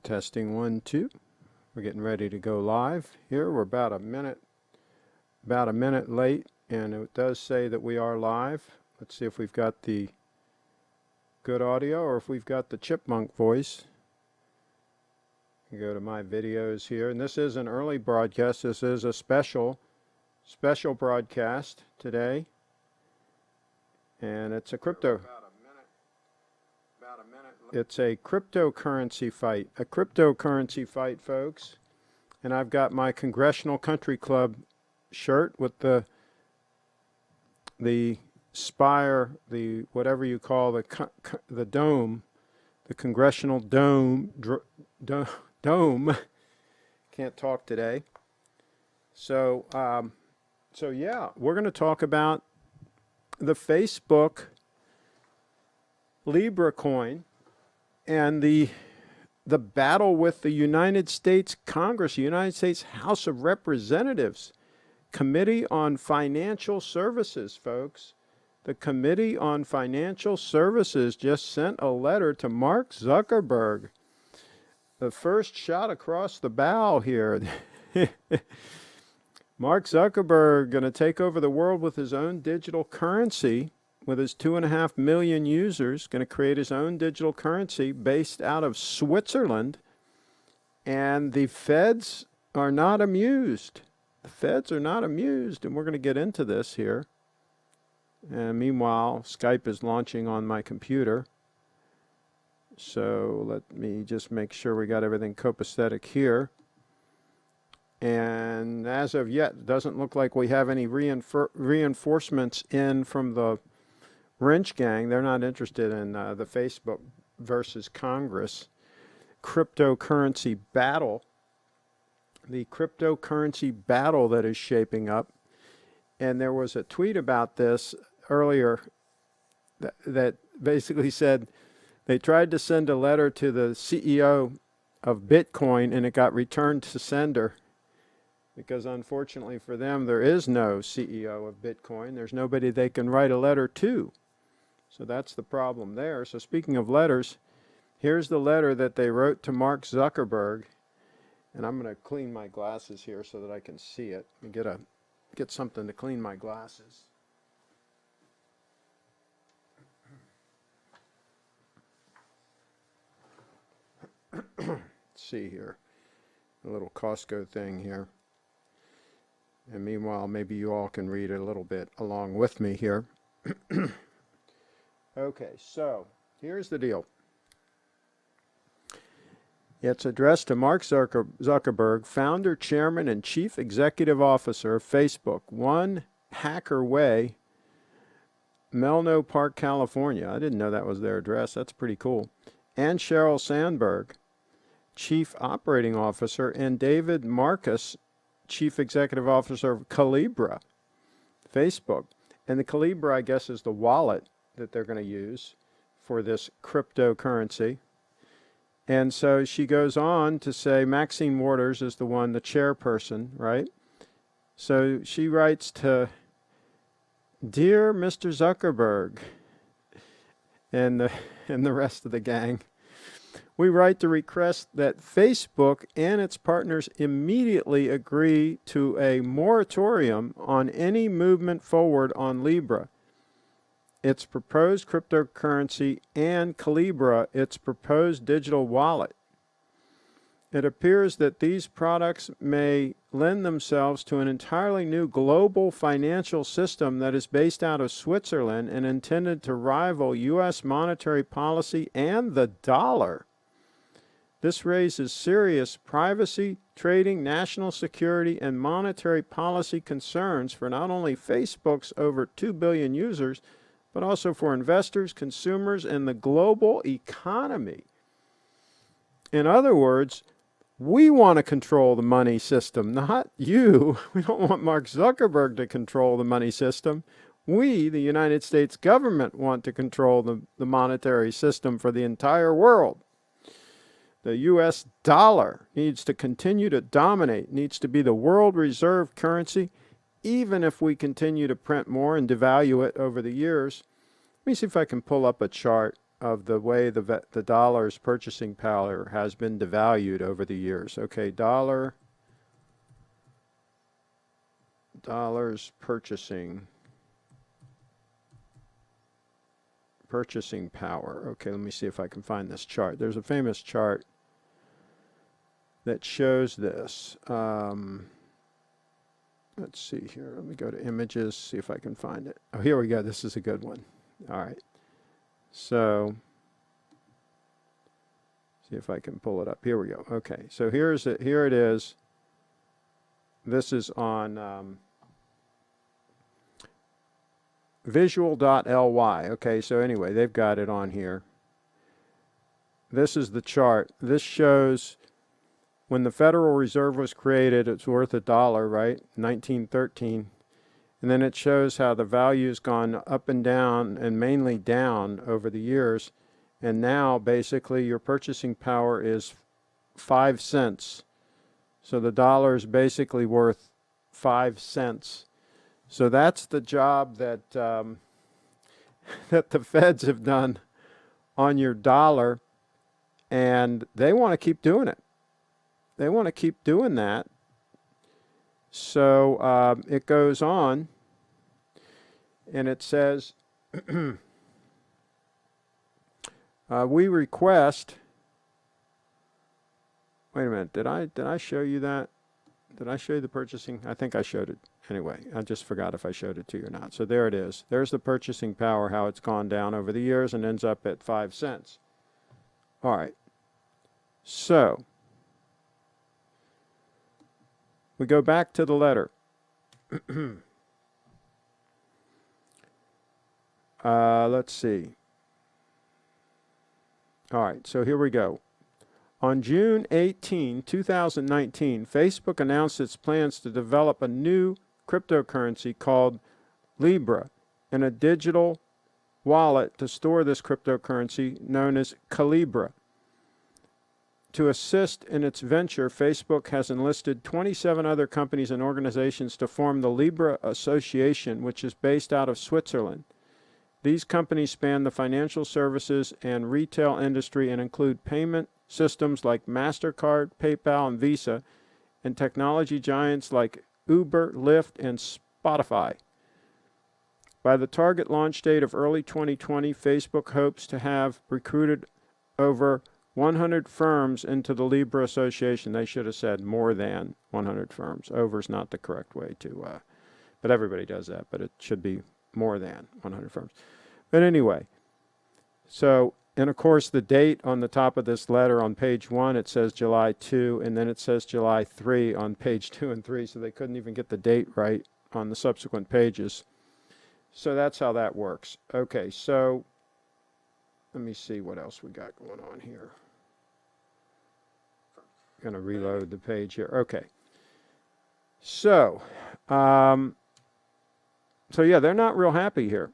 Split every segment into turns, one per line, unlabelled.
Testing 1, 2. We're getting ready to go live here. We're about a minute late, and it does say that we are live. Let's see if we've got the good audio or if we've got the chipmunk voice. You go to my videos here, and this is an early broadcast. This is a special broadcast today, and it's a crypto. It's a cryptocurrency fight, folks. And I've got my Congressional Country Club shirt with the spire, the whatever you call the dome, the Congressional dome. Can't talk today. So yeah, we're going to talk about the Facebook Libra coin and the battle with the United States Congress, the United States House of Representatives, Committee on Financial Services, folks. The Committee on Financial Services just sent a letter to Mark Zuckerberg. The first shot across the bow here. Mark Zuckerberg going to take over the world with his own digital currency. With his 2.5 million users, going to create his own digital currency based out of Switzerland. And the feds are not amused. The feds are not amused, and we're going to get into this here. And meanwhile, Skype is launching on my computer. So let me just make sure we got everything copacetic here. And as of yet, it doesn't look like we have any reinforcements in from the Wrench Gang. They're not interested in the Facebook versus Congress cryptocurrency battle. The cryptocurrency battle that is shaping up. And there was a tweet about this earlier that basically said they tried to send a letter to the CEO of Bitcoin and it got returned to sender. Because unfortunately for them, there is no CEO of Bitcoin. There's nobody they can write a letter to. So that's the problem there. So speaking of letters, here's the letter that they wrote to Mark Zuckerberg. And I'm going to clean my glasses here so that I can see it. Let me get something to clean my glasses. Let's see here. A little Costco thing here. And meanwhile, maybe you all can read a little bit along with me here. Okay, so here's the deal. It's addressed to Mark Zuckerberg, founder, chairman, and chief executive officer of Facebook, One Hacker Way, Melno Park, California. I didn't know that was their address. That's pretty cool. And Sheryl Sandberg, chief operating officer, and David Marcus, chief executive officer of Calibra, Facebook. And the Calibra, I guess, is the wallet that they're going to use for this cryptocurrency. And so she goes on to say Maxine Waters is the chairperson, right? So she writes to Dear Mr. Zuckerberg and the rest of the gang, we write to request that Facebook and its partners immediately agree to a moratorium on any movement forward on Libra, its proposed cryptocurrency, and Calibra, its proposed digital wallet. It appears that these products may lend themselves to an entirely new global financial system that is based out of Switzerland and intended to rival U.S. monetary policy and the dollar. This raises serious privacy, trading, national security, and monetary policy concerns for not only Facebook's over 2 billion users, but also for investors, consumers, and the global economy. In other words, we want to control the money system, not you. We don't want Mark Zuckerberg to control the money system. We, the United States government, want to control the monetary system for the entire world. The U.S. dollar needs to continue to dominate, needs to be the world reserve currency, even if we continue to print more and devalue it over the years. Let me see if I can pull up a chart of the way the dollar's purchasing power has been devalued over the years. Okay, dollar's purchasing power. Okay, let me see if I can find this chart. There's a famous chart that shows this. Let's see here. Let me go to images, see if I can find it. Oh, here we go. This is a good one. All right. So, see if I can pull it up. Here we go. Okay. So here it is. This is on visual.ly. Okay. So anyway, they've got it on here. This is the chart. This shows when the Federal Reserve was created, it's worth $1, right? 1913. And then it shows how the value's gone up and down, and mainly down over the years. And now, basically, your purchasing power is 5 cents. So the dollar is basically worth 5 cents. So that's the job that that the feds have done on your dollar, and they want to keep doing it. They want to keep doing that. So it goes on, and it says, we request, wait a minute, did I show you that? Did I show you the purchasing? I think I showed it. Anyway, I just forgot if I showed it to you or not. So there it is. There's the purchasing power, how it's gone down over the years and ends up at 5 cents. All right. So we go back to the letter. Let's see. All right, so here we go. On June 18, 2019, Facebook announced its plans to develop a new cryptocurrency called Libra and a digital wallet to store this cryptocurrency known as Calibra. To assist in its venture, Facebook has enlisted 27 other companies and organizations to form the Libra Association, which is based out of Switzerland. These companies span the financial services and retail industry and include payment systems like MasterCard, PayPal, and Visa, and technology giants like Uber, Lyft, and Spotify. By the target launch date of early 2020, Facebook hopes to have recruited over 100 firms into the Libra Association. They should have said more than 100 firms. Over is not the correct way to, but everybody does that, but it should be more than 100 firms. But anyway, so, and of course the date on the top of this letter on page 1, it says July 2, and then it says July 3 on page 2 and 3, so they couldn't even get the date right on the subsequent pages. So that's how that works. Okay, so let me see what else we got going on here. Going to reload the page here. Okay. So, yeah, they're not real happy here.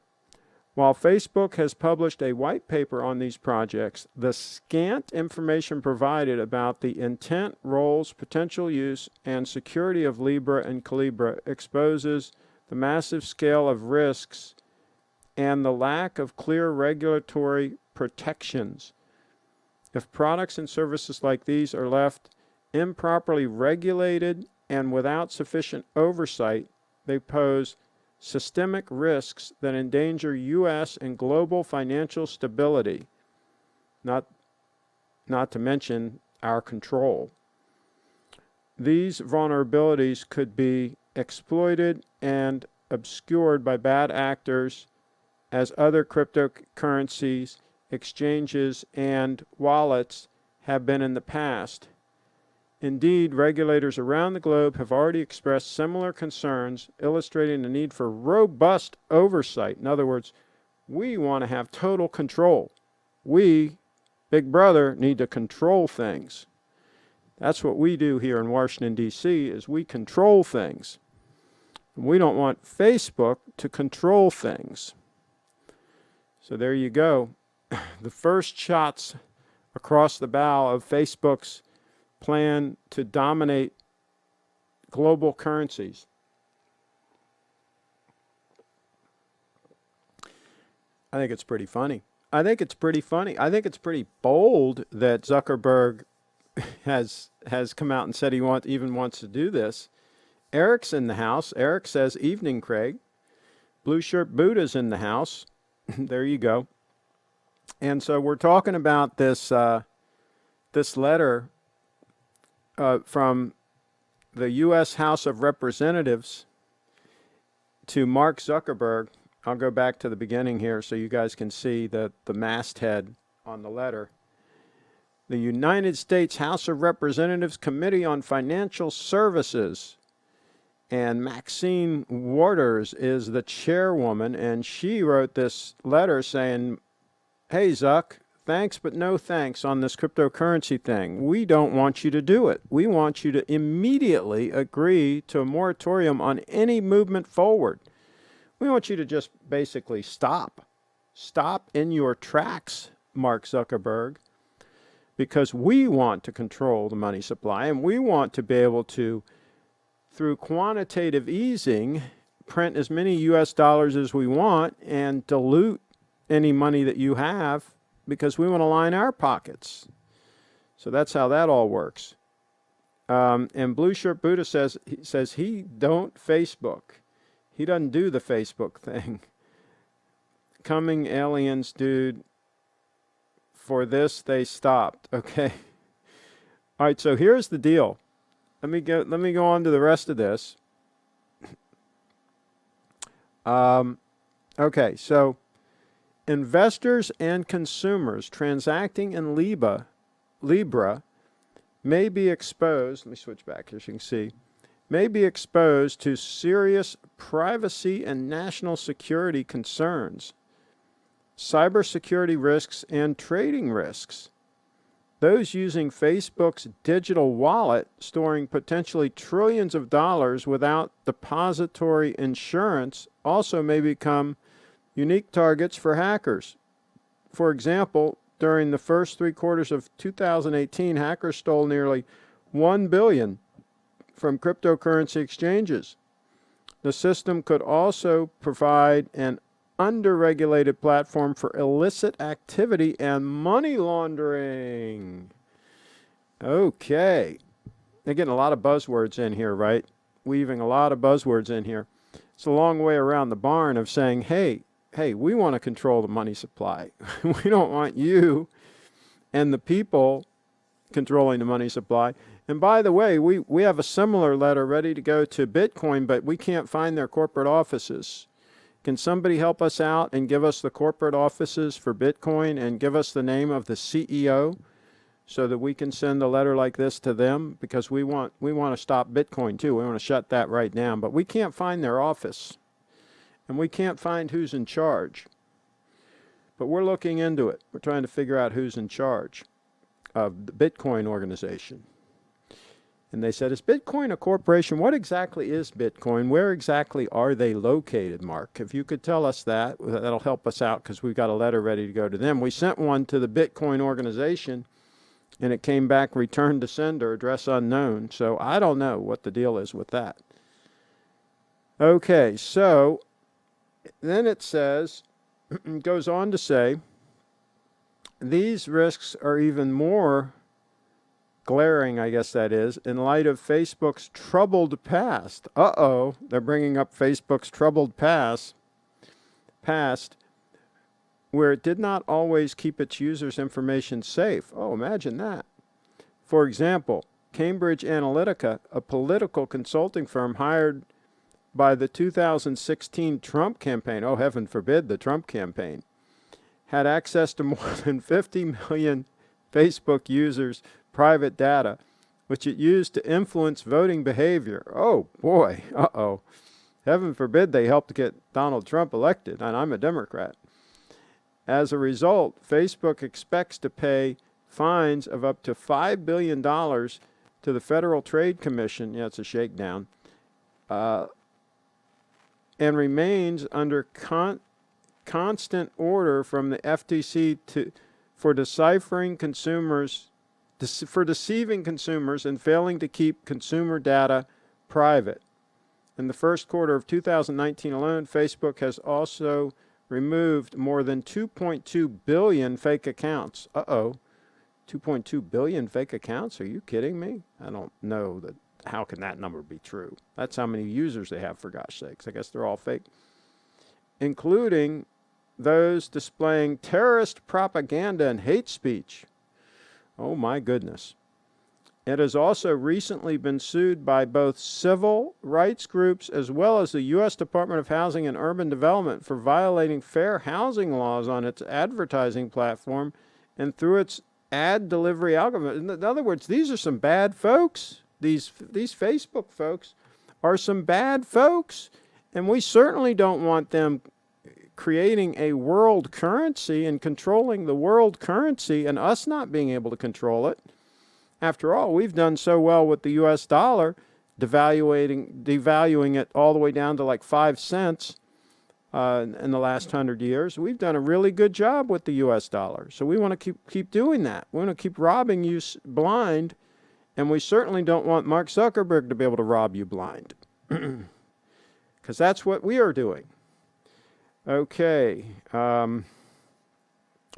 While Facebook has published a white paper on these projects, the scant information provided about the intent, roles, potential use, and security of Libra and Calibra exposes the massive scale of risks and the lack of clear regulatory protections. If products and services like these are left improperly regulated and without sufficient oversight, they pose systemic risks that endanger U.S. and global financial stability, not to mention our control. These vulnerabilities could be exploited and obscured by bad actors as other cryptocurrencies, exchanges, and wallets have been in the past. Indeed, regulators around the globe have already expressed similar concerns, illustrating the need for robust oversight. In other words, we want to have total control. We, Big Brother, need to control things. That's what we do here in Washington, D.C., is we control things. We don't want Facebook to control things. So there you go. The first shots across the bow of Facebook's plan to dominate global currencies. I think it's pretty funny. I think it's pretty funny. I think it's pretty bold that Zuckerberg has come out and said he wants to do this. Eric's in the house. Eric says, "Evening, Craig." Blue Shirt Buddha's in the house. There you go. And so we're talking about this this letter from the U.S. House of Representatives to Mark Zuckerberg. I'll go back to the beginning here so you guys can see the masthead on the letter. The United States House of Representatives Committee on Financial Services. And Maxine Waters is the chairwoman, and she wrote this letter saying, "Hey, Zuck, thanks but no thanks on this cryptocurrency thing. We don't want you to do it. We want you to immediately agree to a moratorium on any movement forward. We want you to just basically stop. Stop in your tracks, Mark Zuckerberg, because we want to control the money supply, and we want to be able to, through quantitative easing, print as many U.S. dollars as we want and dilute any money that you have because we want to line our pockets." So that's how that all works. And Blue Shirt Buddha says he don't Facebook. He doesn't do the Facebook thing. Coming aliens, dude. For this, they stopped. Okay. All right. So here's the deal. Let me go on to the rest of this. Okay. So investors and consumers transacting in Libra may be exposed. Let me switch back here so you can see. May be exposed to serious privacy and national security concerns, cybersecurity risks, and trading risks. Those using Facebook's digital wallet, storing potentially trillions of dollars without depository insurance, also may become unique targets for hackers. For example, during the first 3 quarters of 2018, hackers stole nearly $1 billion from cryptocurrency exchanges. The system could also provide an underregulated platform for illicit activity and money laundering. Okay. They're getting a lot of buzzwords in here, right? Weaving a lot of buzzwords in here. It's a long way around the barn of saying, hey, we want to control the money supply. We don't want you and the people controlling the money supply. And by the way, we have a similar letter ready to go to Bitcoin, but we can't find their corporate offices. Can somebody help us out and give us the corporate offices for Bitcoin and give us the name of the CEO so that we can send a letter like this to them? Because we want to stop Bitcoin too. We want to shut that right down, but we can't find their office and we can't find who's in charge. But we're looking into it. We're trying to figure out who's in charge of the Bitcoin organization. And they said, is Bitcoin a corporation? What exactly is Bitcoin? Where exactly are they located, Mark? If you could tell us that, that'll help us out because we've got a letter ready to go to them. We sent one to the Bitcoin organization, and it came back returned to sender, address unknown. So I don't know what the deal is with that. Okay, so then it says, goes on to say, these risks are even more glaring, I guess that is, in light of Facebook's troubled past. They're bringing up Facebook's troubled past, where it did not always keep its users' information safe. Oh, imagine that. For example, Cambridge Analytica, a political consulting firm hired by the 2016 Trump campaign, oh, heaven forbid the Trump campaign, had access to more than 50 million Facebook users' private data, which it used to influence voting behavior. Oh, boy. Heaven forbid they helped get Donald Trump elected, and I'm a Democrat. As a result, Facebook expects to pay fines of up to $5 billion to the Federal Trade Commission. Yeah, it's a shakedown. And remains under constant order from the FTC for deceiving consumers and failing to keep consumer data private. In the first quarter of 2019 alone, Facebook has also removed more than 2.2 billion fake accounts. 2.2 billion fake accounts? Are you kidding me? I don't know that. How can that number be true? That's how many users they have, for gosh sakes. I guess they're all fake. Including those displaying terrorist propaganda and hate speech. Oh my goodness. It has also recently been sued by both civil rights groups as well as the U.S. Department of Housing and Urban Development for violating fair housing laws on its advertising platform and through its ad delivery algorithm. In other words, these are some bad folks. These Facebook folks are some bad folks, and we certainly don't want them creating a world currency and controlling the world currency and us not being able to control it. After all, we've done so well with the U.S. dollar, devaluing it all the way down to like 5 cents in the last 100 years. We've done a really good job with the U.S. dollar. So we want to keep doing that. We want to keep robbing you blind, and we certainly don't want Mark Zuckerberg to be able to rob you blind, because that's what we are doing. Okay.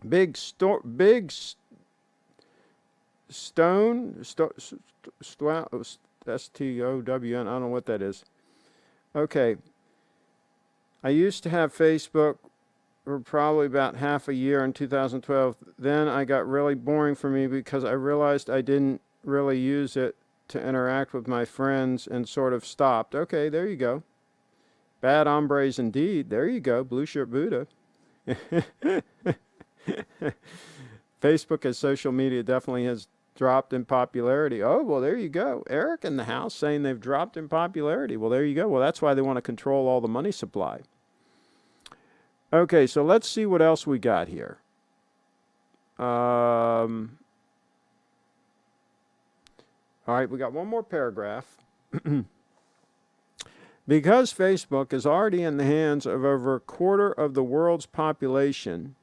Big Stone, S-T-O-W-N, I don't know what that is. Okay. I used to have Facebook for probably about half a year in 2012. Then I got really boring for me because I realized I didn't really use it to interact with my friends and sort of stopped. Okay, there you go. Bad hombres indeed. There you go, Blue Shirt Buddha. Facebook as social media definitely has dropped in popularity. Oh, well, there you go. Eric in the house saying they've dropped in popularity. Well, there you go. Well, that's why they want to control all the money supply. Okay, so let's see what else we got here. All right, we got one more paragraph. Because Facebook is already in the hands of over a quarter of the world's population,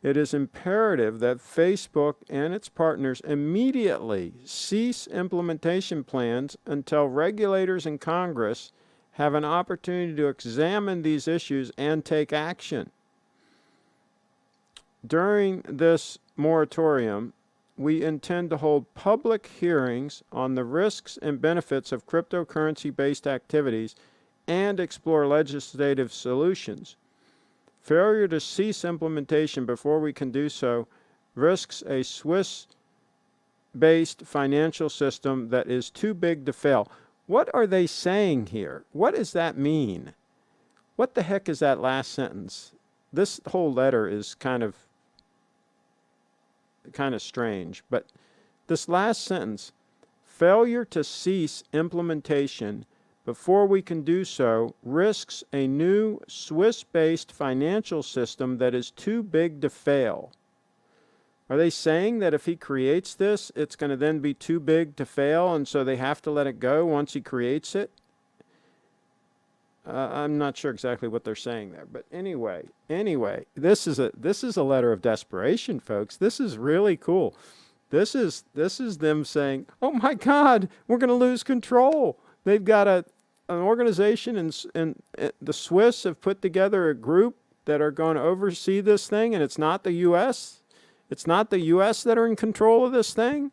it is imperative that Facebook and its partners immediately cease implementation plans until regulators in Congress have an opportunity to examine these issues and take action. During this moratorium, we intend to hold public hearings on the risks and benefits of cryptocurrency-based activities and explore legislative solutions. Failure to cease implementation before we can do so risks a Swiss-based financial system that is too big to fail. What are they saying here? What does that mean? What the heck is that last sentence? This whole letter is kind of strange, but this last sentence, failure to cease implementation before we can do so risks a new Swiss-based financial system that is too big to fail. Are they saying that if he creates this, it's going to then be too big to fail, and so they have to let it go once he creates it? I'm not sure exactly what they're saying there, but anyway, this is a letter of desperation, folks. This is really cool. This is them saying, "Oh my God, we're going to lose control." They've got an organization, and the Swiss have put together a group that are going to oversee this thing, and it's not the U.S. It's not the U.S. that are in control of this thing.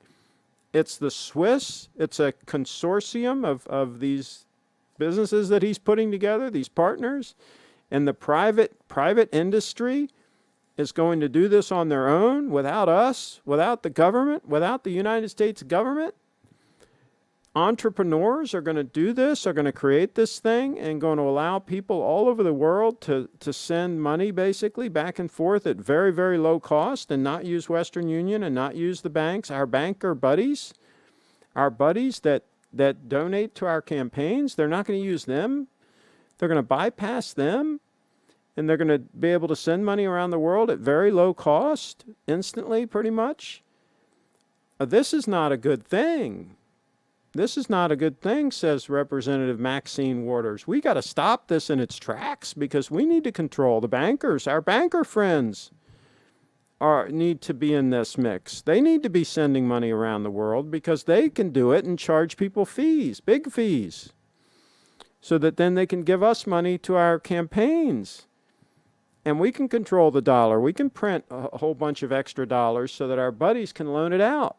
It's the Swiss. It's a consortium of these businesses that he's putting together, these partners, and the private industry is going to do this on their own without us, without the government, without the United States government. Entrepreneurs are going to do this, are going to create this thing, and going to allow people all over the world to send money basically back and forth at very, very low cost and not use Western Union and not use the banks. Our banker buddies, our buddies that donate to our campaigns, they're not going to use them. They're going to bypass them, and they're going to be able to send money around the world at very low cost, instantly, pretty much. This is not a good thing. This is not a good thing, says Representative Maxine Waters. We got to stop this in its tracks because we need to control the bankers. Our banker friends need to be in this mix. They need to be sending money around the world because they can do it and charge people fees, big fees, so that then they can give us money to our campaigns. And we can control the dollar. We can print a whole bunch of extra dollars so that our buddies can loan it out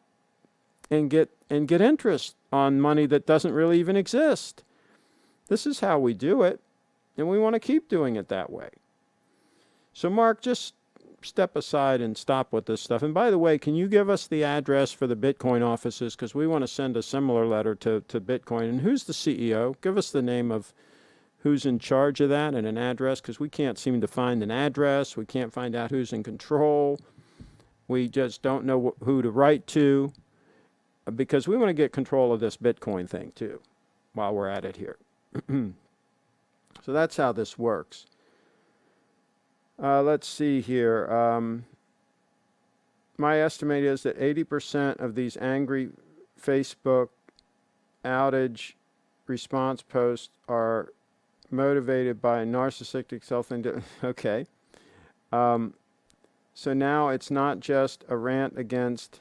and get interest on money that doesn't really even exist. This is how we do it, and we want to keep doing it that way. So Mark, just step aside and stop with this stuff. And by the way, can you give us the address for the Bitcoin offices? Because we want to send a similar letter to Bitcoin. And who's the CEO? Give us the name of who's in charge of that and an address, because we can't seem to find an address. We can't find out who's in control. We just don't know who to write to, because we want to get control of this Bitcoin thing too while we're at it here. So that's how this works. Let's see here. My estimate is that 80% of these angry Facebook outage response posts are motivated by narcissistic okay. So now it's not just a rant against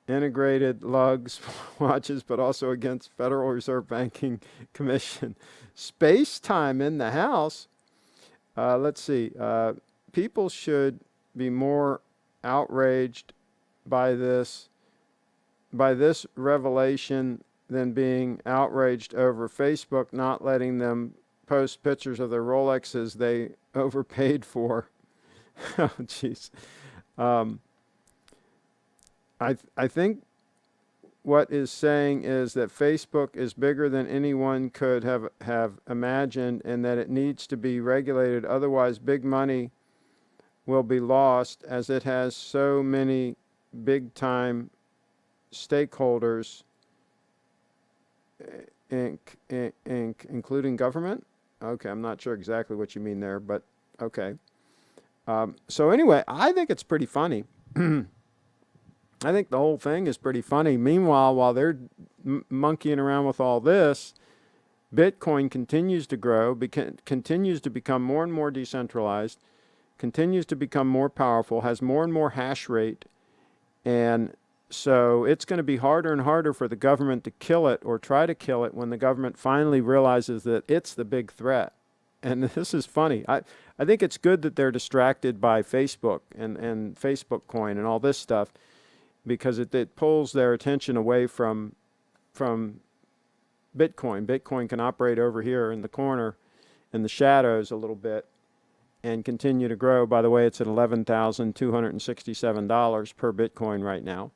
integrated lugs watches, but also against Federal Reserve Banking Commission. Space time in the house. Let's see. People should be more outraged by this revelation than being outraged over Facebook not letting them post pictures of their Rolexes they overpaid for. Oh, jeez. I think what is saying is that Facebook is bigger than anyone could have imagined, and that it needs to be regulated. Otherwise, big money will be lost, as it has so many big-time stakeholders, including government. Okay, I'm not sure exactly what you mean there, but okay. So anyway, I think it's pretty funny. I think the whole thing is pretty funny. Meanwhile, while they're monkeying around with all this, Bitcoin continues to grow, continues to become more and more decentralized, continues to become more powerful, has more and more hash rate, and so it's going to be harder and harder for the government to kill it or try to kill it when the government finally realizes that it's the big threat. And this is funny. I think it's good that they're distracted by Facebook and Facebook coin and all this stuff, because it pulls their attention away from Bitcoin. Bitcoin can operate over here in the corner in the shadows a little bit and continue to grow. By the way, it's at $11,267 per Bitcoin right now.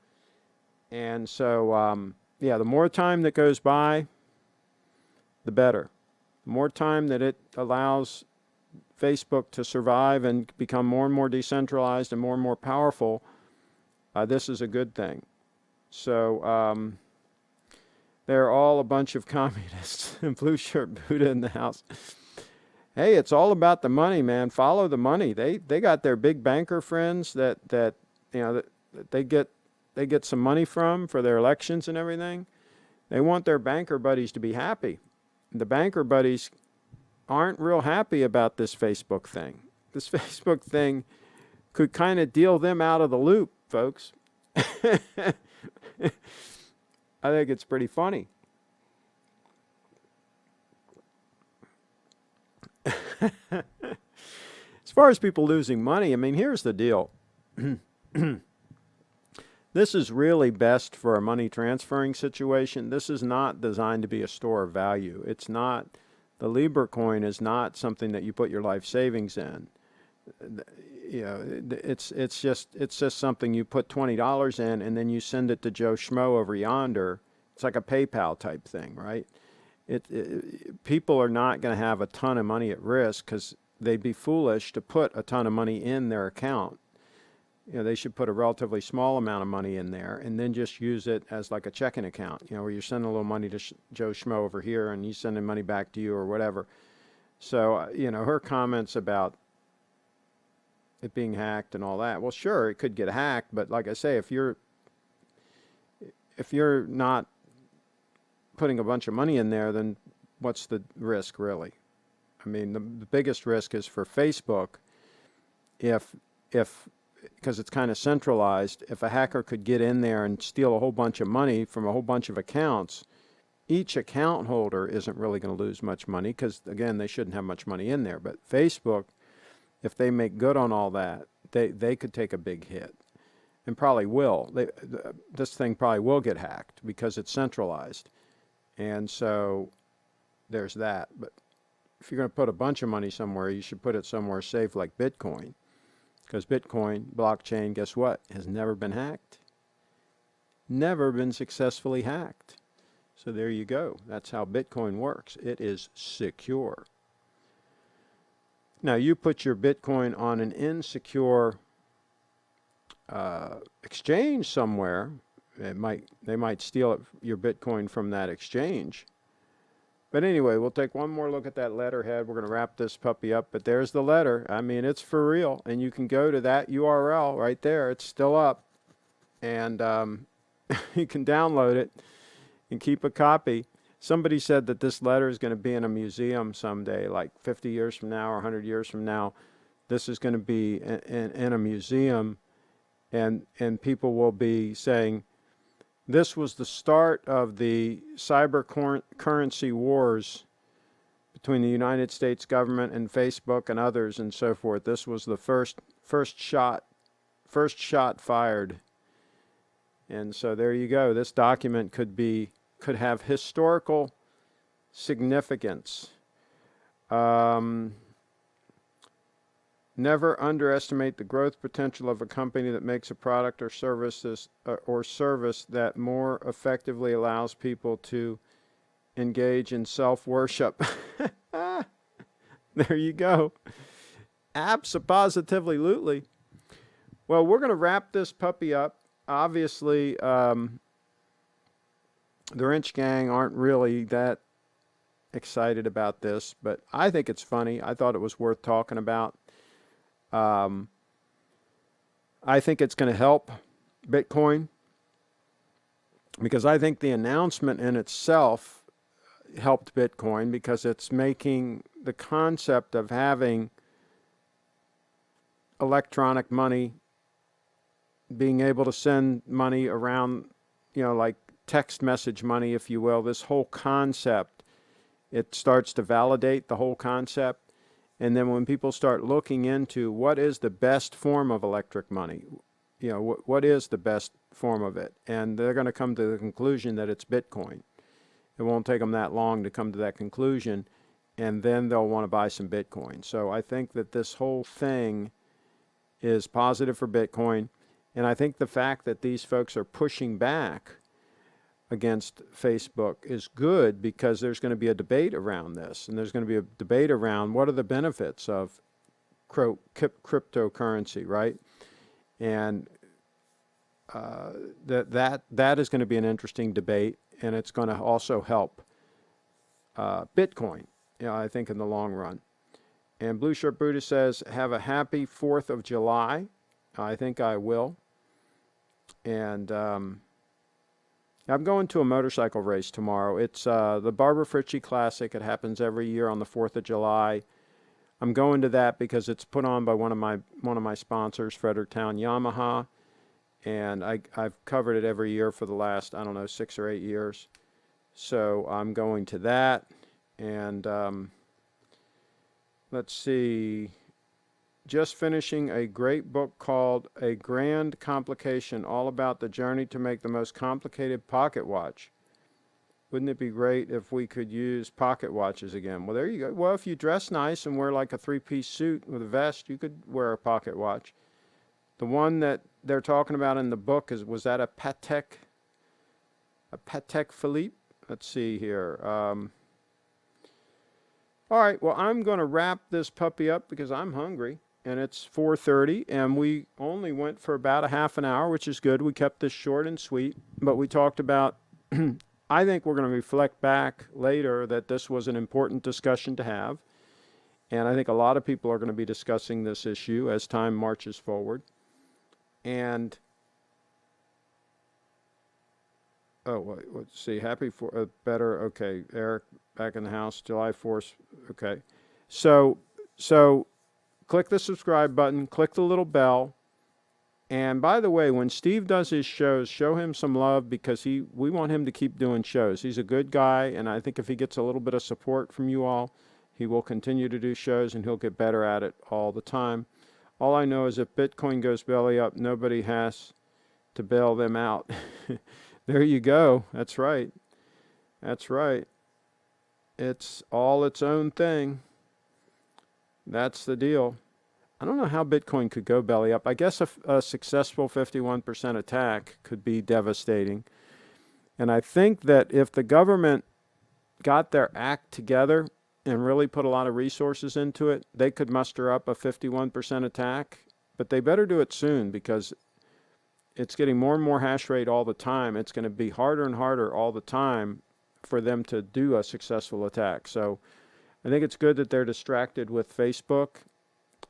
And so, yeah, the more time that goes by, the better. The more time that it allows Facebook to survive and become more and more decentralized and more powerful, this is a good thing. So they're all a bunch of communists and blue shirt Buddha in the house. Hey, it's all about the money, man. Follow the money. They got their big banker friends that you know that they get some money from for their elections and everything. They want their banker buddies to be happy. The banker buddies aren't real happy about this Facebook thing. This Facebook thing could kind of deal them out of the loop, folks. I think it's pretty funny. As far as people losing money, I mean, here's the deal. This is really best for a money transferring situation. This is not designed to be a store of value. It's not, the Libra coin is not something that you put your life savings in. You know, it's just something you put $20 in and then you send it to Joe Schmo over yonder. It's like a PayPal type thing, right? People are not going to have a ton of money at risk, because they'd be foolish to put a ton of money in their account. You know, they should put a relatively small amount of money in there and then just use it as like a checking account, you know, where you're sending a little money to Joe Schmo over here and he's sending money back to you or whatever. So, you know, her comments about it being hacked and all that, well, sure, it could get hacked, but like I say, if you're not putting a bunch of money in there, then what's the risk really? I mean, the biggest risk is for Facebook, if because it's kind of centralized. If a hacker could get in there and steal a whole bunch of money from a whole bunch of accounts, each account holder isn't really going to lose much money, because again, they shouldn't have much money in there. But Facebook, if they make good on all that, they could take a big hit, and probably will. This thing probably will get hacked because it's centralized, and so there's that. But if you're going to put a bunch of money somewhere, you should put it somewhere safe like Bitcoin, because Bitcoin blockchain, guess what, has never been hacked, never been successfully hacked. So there you go. That's how Bitcoin works. It is secure. Now, you put your Bitcoin on an insecure exchange somewhere, they might steal your Bitcoin from that exchange. But anyway, we'll take one more look at that letterhead. We're going to wrap this puppy up, but there's the letter. I mean, it's for real, and you can go to that URL right there. It's still up, and you can download it and keep a copy. Somebody said that this letter is going to be in a museum someday, like 50 years from now or 100 years from now. This is going to be in a museum, and people will be saying, this was the start of the cyber currency wars between the United States government and Facebook and others and so forth. This was the first shot fired. And so there you go. This document could have historical significance. Never underestimate the growth potential of a company that makes a product or service that more effectively allows people to engage in self-worship. There you go. Abso-positively-lutely. Well, we're going to wrap this puppy up. Obviously, the Wrench Gang aren't really that excited about this, but I think it's funny. I thought it was worth talking about. I think it's going to help Bitcoin, because I think the announcement in itself helped Bitcoin, because it's making the concept of having electronic money, being able to send money around, like text message money, if you will, this whole concept, it starts to validate the whole concept. And then when people start looking into what is the best form of electric money, what is the best form of it, and they're going to come to the conclusion that it's Bitcoin. It won't take them that long to come to that conclusion, and then they'll want to buy some Bitcoin. So I think that this whole thing is positive for Bitcoin, and I think the fact that these folks are pushing back against Facebook is good, because there's going to be a debate around this, and there's going to be a debate around what are the benefits of cryptocurrency, right? And that is going to be an interesting debate, and it's going to also help Bitcoin, I think, in the long run. And Blue Shirt Buddha says, have a happy 4th of July. I think I will. And I'm going to a motorcycle race tomorrow. It's the Barbara Fritchie Classic. It happens every year on the 4th of July. I'm going to that because it's put on by one of my sponsors, Fredericktown Yamaha, and I've covered it every year for the last, 6 or 8 years. So I'm going to that, and let's see. Just finishing a great book called A Grand Complication, all about the journey to make the most complicated pocket watch. Wouldn't it be great if we could use pocket watches again? Well, there you go. Well, if you dress nice and wear like a 3-piece suit with a vest, you could wear a pocket watch. The one that they're talking about in the book was that a Patek Philippe? Let's see here. All right, well, I'm going to wrap this puppy up because I'm hungry. And it's 4:30, and we only went for about a half an hour, which is good. We kept this short and sweet, but we talked about, I think we're going to reflect back later that this was an important discussion to have. And I think a lot of people are going to be discussing this issue as time marches forward. And, let's see, happy for better. Okay, Eric back in the house, July 4th. Okay. So click the subscribe button, click the little bell. And by the way, when Steve does his shows, show him some love, because we want him to keep doing shows. He's a good guy, and I think if he gets a little bit of support from you all, He will continue to do shows, and he'll get better at it all the time. All I know is if Bitcoin goes belly up, nobody has to bail them out. There you go. That's right. That's right. It's all its own thing. That's the deal. I don't know how Bitcoin could go belly up. I guess a successful 51% attack could be devastating. And I think that if the government got their act together and really put a lot of resources into it, they could muster up a 51% attack. But they better do it soon, because it's getting more and more hash rate all the time. It's going to be harder and harder all the time for them to do a successful attack. So I think it's good that they're distracted with Facebook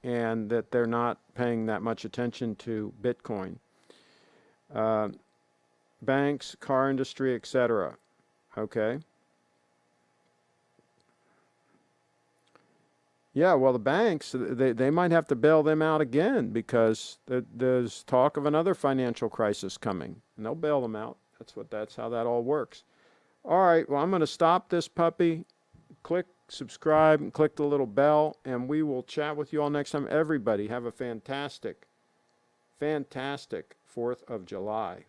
and that they're not paying that much attention to Bitcoin. Banks, car industry, etc. Okay. Yeah, well, the banks, they might have to bail them out again, because there's talk of another financial crisis coming, and they'll bail them out. That's how that all works. All right, well, I'm going to stop this puppy. Click subscribe and click the little bell, and we will chat with you all next time. Everybody have a fantastic 4th of July.